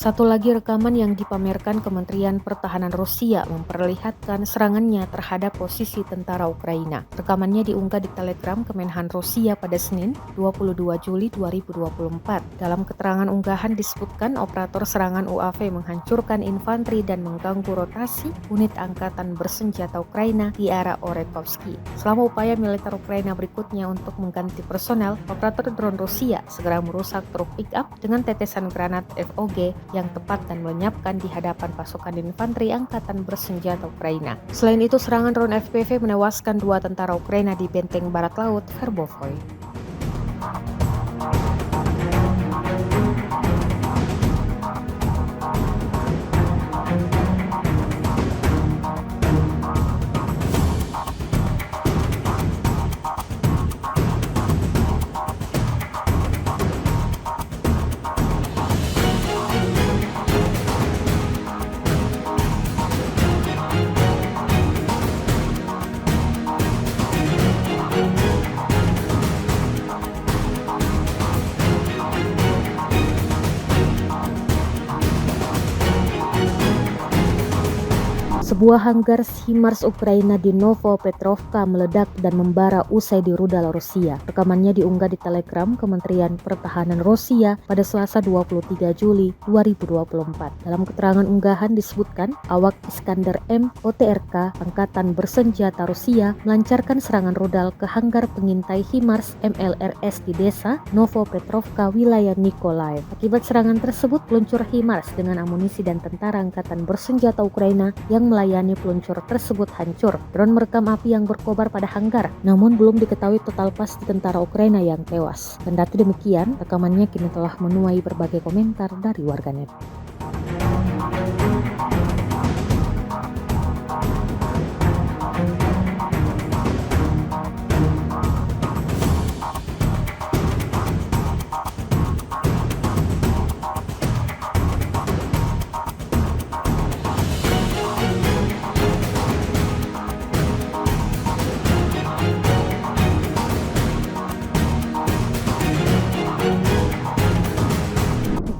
Satu lagi rekaman yang dipamerkan Kementerian Pertahanan Rusia memperlihatkan serangannya terhadap posisi tentara Ukraina. Rekamannya diunggah di Telegram Kemenhan Rusia pada Senin, 22 Juli 2024. Dalam keterangan unggahan disebutkan operator serangan UAV menghancurkan infanteri dan mengganggu rotasi unit angkatan bersenjata Ukraina di area Orekovsky. Selama upaya militer Ukraina berikutnya untuk mengganti personel, operator drone Rusia segera merusak truk pick-up dengan tetesan granat FOG yang tepat dan melenyapkan di hadapan pasukan infanteri angkatan bersenjata Ukraina. Selain itu, serangan drone FPV menewaskan 2 tentara Ukraina di benteng barat laut Verbovoy. Sebuah hanggar HIMARS Ukraina di Novopetrovka meledak dan membara usai dirudal Rusia. Rekamannya diunggah di Telegram Kementerian Pertahanan Rusia pada Selasa 23 Juli 2024. Dalam keterangan unggahan disebutkan, awak Iskander M OTRK Angkatan Bersenjata Rusia melancarkan serangan rudal ke hanggar pengintai HIMARS MLRS di desa Novopetrovka, wilayah Mykolaiv. Akibat serangan tersebut, peluncur HIMARS dengan amunisi dan tentara Angkatan Bersenjata Ukraina yang melayani peluncur tersebut hancur. Drone merekam api yang berkobar pada hanggar, namun belum diketahui total pasti tentara Ukraina yang tewas. Kendati demikian, rekamannya kini telah menuai berbagai komentar dari warganet.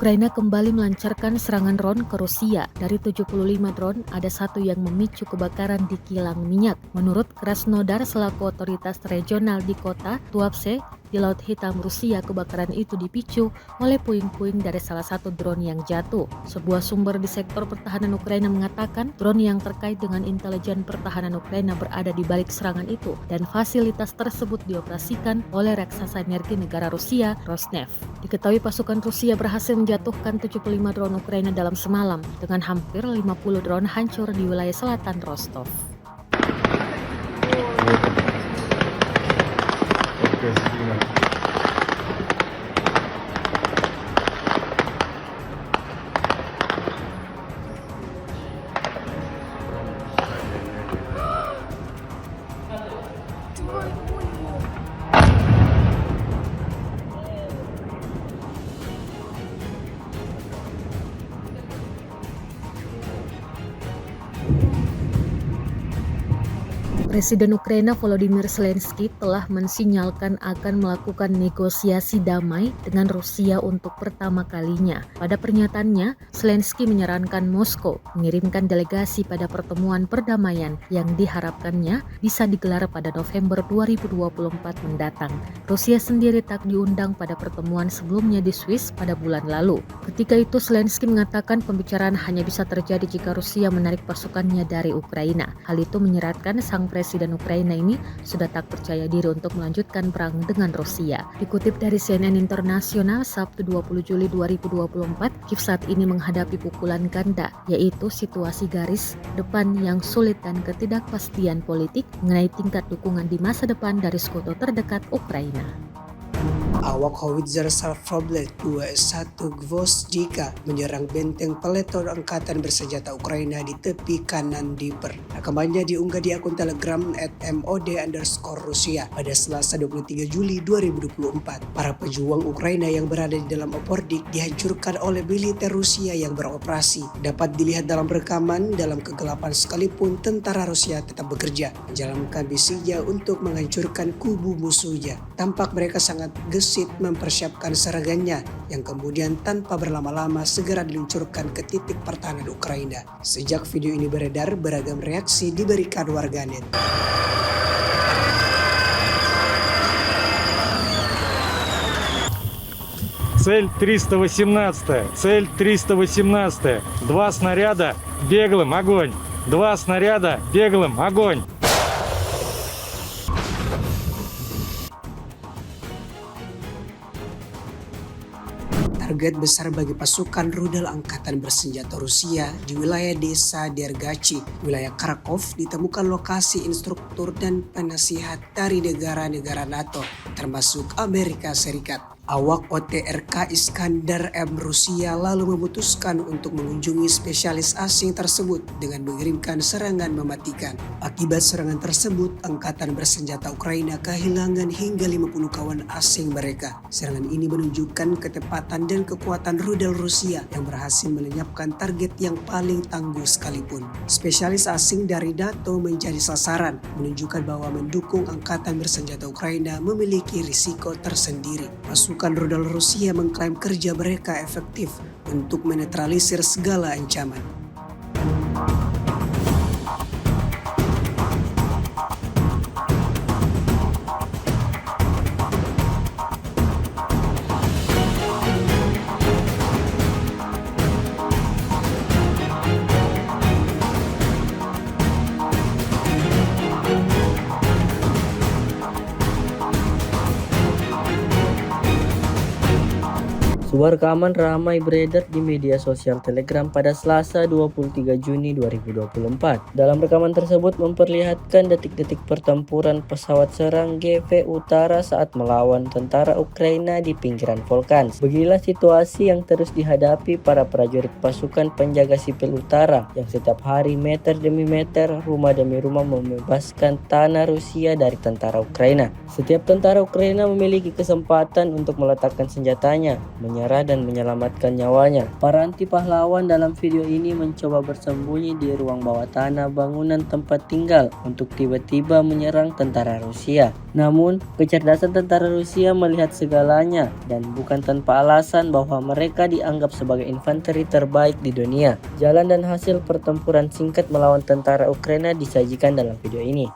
Ukraina kembali melancarkan serangan drone ke Rusia. Dari 75 drone, ada satu yang memicu kebakaran di kilang minyak. Menurut Krasnodar selaku otoritas regional di kota Tuapse di Laut Hitam Rusia, kebakaran itu dipicu oleh puing-puing dari salah satu drone yang jatuh. Sebuah sumber di sektor pertahanan Ukraina mengatakan drone yang terkait dengan intelijen pertahanan Ukraina berada di balik serangan itu dan fasilitas tersebut dioperasikan oleh raksasa energi negara Rusia, Rosneft. Diketahui pasukan Rusia berhasil menjatuhkan 75 drone Ukraina dalam semalam dengan hampir 50 drone hancur di wilayah selatan Rostov. Presiden Ukraina Volodymyr Zelensky telah mensinyalkan akan melakukan negosiasi damai dengan Rusia untuk pertama kalinya. Pada pernyataannya, Zelensky menyarankan Moskow mengirimkan delegasi pada pertemuan perdamaian yang diharapkannya bisa digelar pada November 2024 mendatang. Rusia sendiri tak diundang pada pertemuan sebelumnya di Swiss pada bulan lalu. Ketika itu, Zelensky mengatakan pembicaraan hanya bisa terjadi jika Rusia menarik pasukannya dari Ukraina. Hal itu menyeratkan sang Presiden Ukraina ini sudah tak percaya diri untuk melanjutkan perang dengan Rusia. Dikutip dari CNN Internasional Sabtu 20 Juli 2024, Kiev saat ini menghadapi pukulan ganda, yaitu situasi garis depan yang sulit dan ketidakpastian politik mengenai tingkat dukungan di masa depan dari sekutu terdekat Ukraina. Awak Howitzer Salvorblet 21 Gvozdika menyerang benteng peleton Angkatan Bersenjata Ukraina di tepi kanan Dnipro. Rekamannya diunggah di akun Telegram @mod_Rusia pada Selasa 23 Juli 2024. Para pejuang Ukraina yang berada di dalam Opordik dihancurkan oleh militer Rusia yang beroperasi. Dapat dilihat dalam rekaman, dalam kegelapan sekalipun tentara Rusia tetap bekerja, menjalankan misinya untuk menghancurkan kubu musuhnya. Tampak mereka sangat gesit mempersiapkan serangannya yang kemudian tanpa berlama-lama segera diluncurkan ke titik pertahanan Ukraina. Sejak video ini beredar, beragam reaksi diberikan warganet. Цель 318, цель 318, 2 снаряда, беглым, огонь, 2 снаряда, беглым, огонь. Target besar bagi pasukan rudal angkatan bersenjata Rusia di wilayah desa Dergachi, wilayah Kharkov, ditemukan lokasi instruktur dan penasihat dari negara-negara NATO, termasuk Amerika Serikat. Awak OTRK Iskandar M Rusia lalu memutuskan untuk mengunjungi spesialis asing tersebut dengan mengirimkan serangan mematikan. Akibat serangan tersebut, angkatan bersenjata Ukraina kehilangan hingga 50 kawan asing mereka. Serangan ini menunjukkan ketepatan dan kekuatan rudal Rusia yang berhasil melenyapkan target yang paling tangguh sekalipun. Spesialis asing dari NATO menjadi sasaran, menunjukkan bahwa mendukung angkatan bersenjata Ukraina memiliki risiko tersendiri. Pasukan rudal Rusia mengklaim kerja mereka efektif untuk menetralisir segala ancaman. Sebuah rekaman ramai beredar di media sosial Telegram pada Selasa 23 Juni 2024. Dalam rekaman tersebut memperlihatkan detik-detik pertempuran pesawat serang GV Utara saat melawan tentara Ukraina di pinggiran Volkhans. Beginilah situasi yang terus dihadapi para prajurit pasukan penjaga sipil utara yang setiap hari meter demi meter, rumah demi rumah membebaskan tanah Rusia dari tentara Ukraina. Setiap tentara Ukraina memiliki kesempatan untuk meletakkan senjatanya, menyerah dan menyelamatkan nyawanya. Para anti pahlawan dalam video ini mencoba bersembunyi di ruang bawah tanah bangunan tempat tinggal untuk tiba-tiba menyerang tentara Rusia. Namun, kecerdasan tentara Rusia melihat segalanya dan bukan tanpa alasan bahwa mereka dianggap sebagai infanteri terbaik di dunia. Jalan dan hasil pertempuran singkat melawan tentara Ukraina disajikan dalam video ini.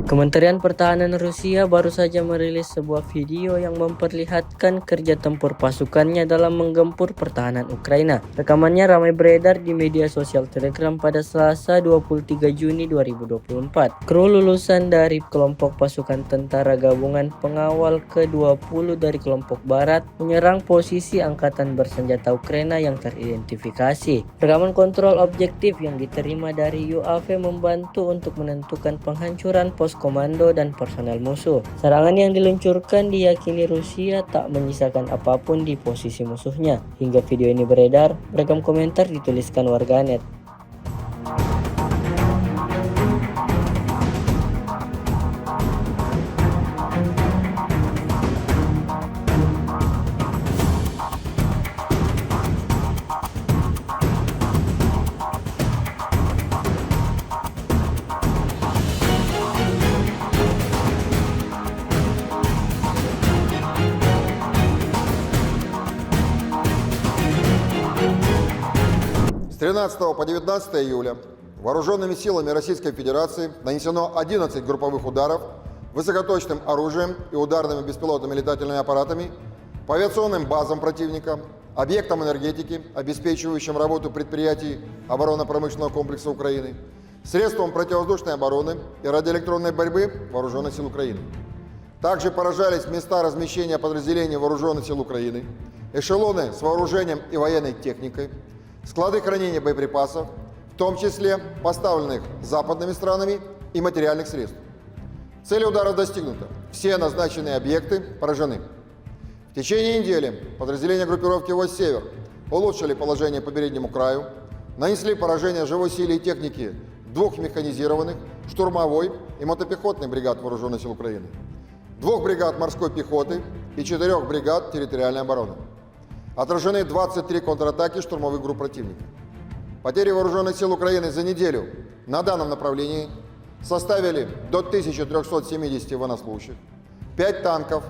Kementerian Pertahanan Rusia baru saja merilis sebuah video yang memperlihatkan kerja tempur pasukannya dalam menggempur pertahanan Ukraina. Rekamannya ramai beredar di media sosial Telegram pada Selasa 23 Juni 2024. Kru lulusan dari kelompok pasukan tentara gabungan pengawal ke-20 dari kelompok barat menyerang posisi angkatan bersenjata Ukraina yang teridentifikasi. Rekaman kontrol objektif yang diterima dari UAV membantu untuk menentukan penghancuran pos komando dan personel musuh. Serangan yang diluncurkan diyakini Rusia tak menyisakan apapun di posisi musuhnya. Hingga video ini beredar, beragam komentar dituliskan warganet. С 13 по 19 июля вооруженными силами Российской Федерации нанесено 11 групповых ударов высокоточным оружием и ударными беспилотными летательными аппаратами по авиационным базам противника, объектам энергетики, обеспечивающим работу предприятий оборонно-промышленного комплекса Украины, средствам противовоздушной обороны и радиоэлектронной борьбы Вооруженных сил Украины. Также поражались места размещения подразделений Вооруженных сил Украины, эшелоны с вооружением и военной техникой, склады хранения боеприпасов, в том числе поставленных западными странами, и материальных средств. Цель удара достигнута. Все назначенные объекты поражены. В течение недели подразделения группировки войск «Север» улучшили положение по переднему краю, нанесли поражение живой силе и технике 2 механизированных, штурмовой и мотопехотных бригад Вооруженных сил Украины, 2 бригад морской пехоты и 4 бригад территориальной обороны. Отражены 23 контратаки штурмовых групп противника. Потери Вооруженных сил Украины за неделю на данном направлении составили до 1370 военнослужащих, 5 танков,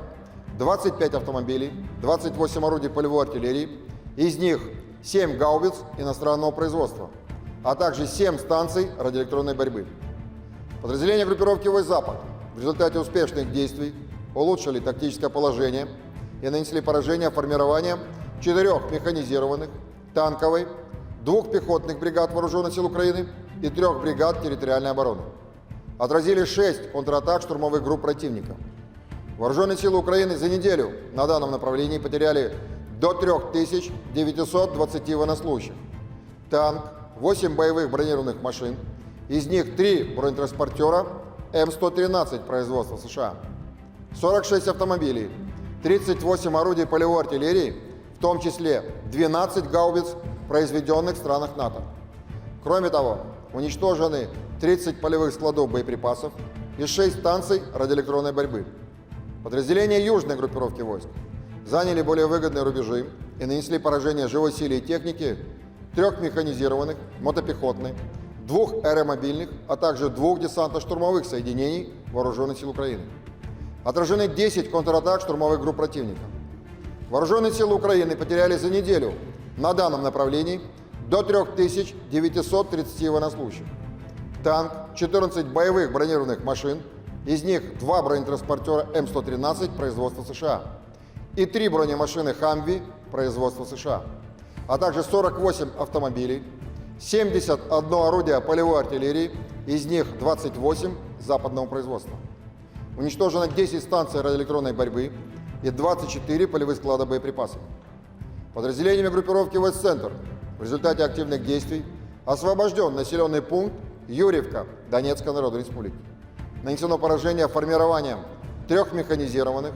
25 автомобилей, 28 орудий полевой артиллерии, из них 7 гаубиц иностранного производства, а также 7 станций радиоэлектронной борьбы. Подразделения группировки войск «Запад» в результате успешных действий улучшили тактическое положение и нанесли поражение формирования 4 механизированных, танковой, 2 пехотных бригад Вооруженных сил Украины и 3 бригад территориальной обороны. Отразили 6 контратак штурмовых групп противника. Вооруженные силы Украины за неделю на данном направлении потеряли до 3920 военнослужащих, танк, 8 боевых бронированных машин, из них 3 бронетранспортера М113 производства США, 46 автомобилей, 38 орудий полевой артиллерии, в том числе 12 гаубиц, произведенных в странах НАТО. Кроме того, уничтожены 30 полевых складов боеприпасов и 6 станций радиоэлектронной борьбы. Подразделения южной группировки войск заняли более выгодные рубежи и нанесли поражение живой силе и технике 3 механизированных, мотопехотных, 2 аэромобильных, а также 2 десантно-штурмовых соединений Вооруженных сил Украины. Отражены 10 контратак штурмовых групп противника. Вооруженные силы Украины потеряли за неделю на данном направлении до 3930 военнослужащих. Танк, 14 боевых бронированных машин, из них 2 бронетранспортера М113 производства США и 3 бронемашины «Хамви» производства США, а также 48 автомобилей, 71 орудие полевой артиллерии, из них 28 западного производства. Уничтожено 10 станций радиоэлектронной борьбы и 24 полевых склада боеприпасов. Подразделениями группировки войск «Центр» в результате активных действий освобожден населенный пункт Юрьевка Донецкой Народной Республики. Нанесено поражение формированием 3 механизированных,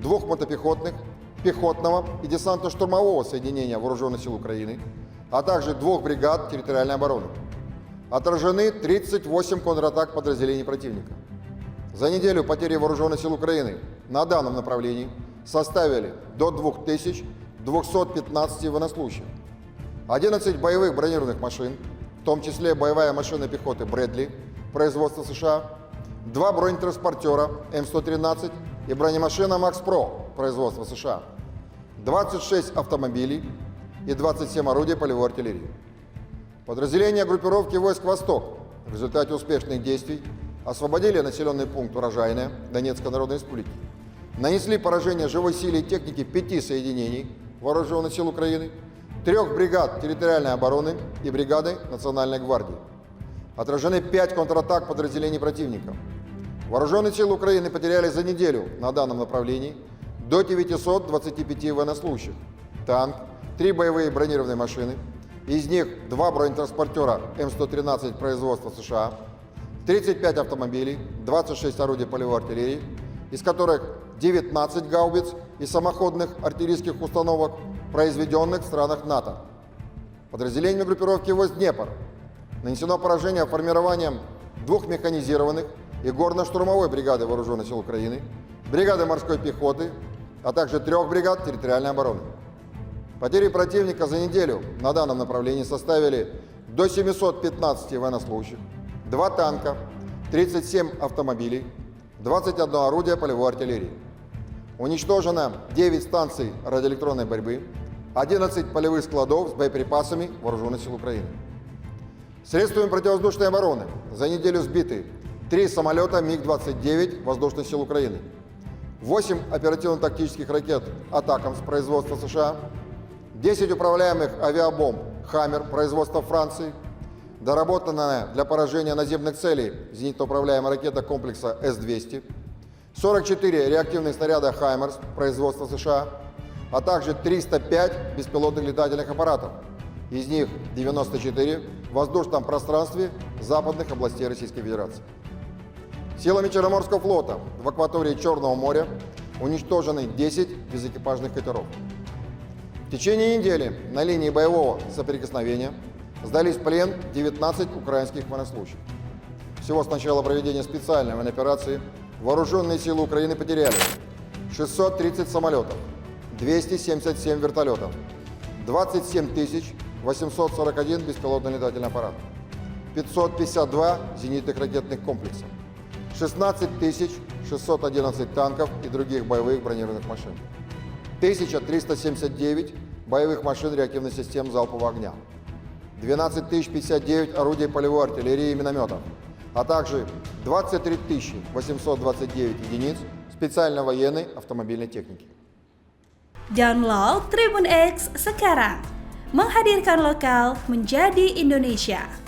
2 мотопехотных, пехотного и десантно-штурмового соединения Вооруженных сил Украины, а также 2 бригад территориальной обороны. Отражены 38 контратак подразделений противника. За неделю потери Вооруженных сил Украины на данном направлении составили до 2215 военнослужащих, 11 боевых бронированных машин, в том числе боевая машина пехоты «Брэдли» производства США, 2 бронетранспортера М113 и бронемашина «Макс Про» производства США, 26 автомобилей и 27 орудий полевой артиллерии. Подразделения группировки войск «Восток» в результате успешных действий освободили населенный пункт Урожайное Донецкой Народной Республики, нанесли поражение живой силе и технике 5 соединений Вооруженных сил Украины, 3 бригад территориальной обороны и бригады Национальной гвардии. Отражены 5 контратак подразделений противника. Вооруженные силы Украины потеряли за неделю на данном направлении до 925 военнослужащих, танк, 3 боевые бронированные машины, из них 2 бронетранспортера М113 производства США, 35 автомобилей, 26 орудий полевой артиллерии, из которых 19 гаубиц и самоходных артиллерийских установок, произведенных в странах НАТО. Подразделениями группировки войск «Днепр» нанесено поражение формированием 2 механизированных и горно-штурмовой бригады Вооруженных сил Украины, бригады морской пехоты, а также 3 бригад территориальной обороны. Потери противника за неделю на данном направлении составили до 715 военнослужащих, 2 танка, 37 автомобилей, 21 орудие полевой артиллерии. Уничтожено 9 станций радиоэлектронной борьбы, 11 полевых складов с боеприпасами Вооруженных сил Украины. Средствами противовоздушной обороны за неделю сбиты 3 самолета МиГ-29 Воздушных сил Украины, 8 оперативно-тактических ракет «Атакамс» производства США, 10 управляемых авиабомб «Хаммер» производства Франции, доработанная для поражения наземных целей зенитно-управляемая ракета комплекса С-200, 44 реактивных снаряда «Хаймерс» производства США, а также 305 беспилотных летательных аппаратов, из них 94 в воздушном пространстве западных областей Российской Федерации. Силами Черноморского флота в акватории Черного моря уничтожены 10 безэкипажных катеров. В течение недели на линии боевого соприкосновения сдались в плен 19 украинских военнослужащих. Всего с начала проведения специальной военной операции вооруженные силы Украины потеряли 630 самолетов, 277 вертолетов, 27 841 беспилотный летательный аппарат, 552 зенитных ракетных комплексов, 16 611 танков и других боевых бронированных машин, 1379 боевых машин реактивных систем залпового огня, 12 059 орудий полевой артиллерии и минометов, а также 23 829 единиц специальной военной автомобильной техники. Download Tribun X sekarang, menghadirkan lokal menjadi Indonesia.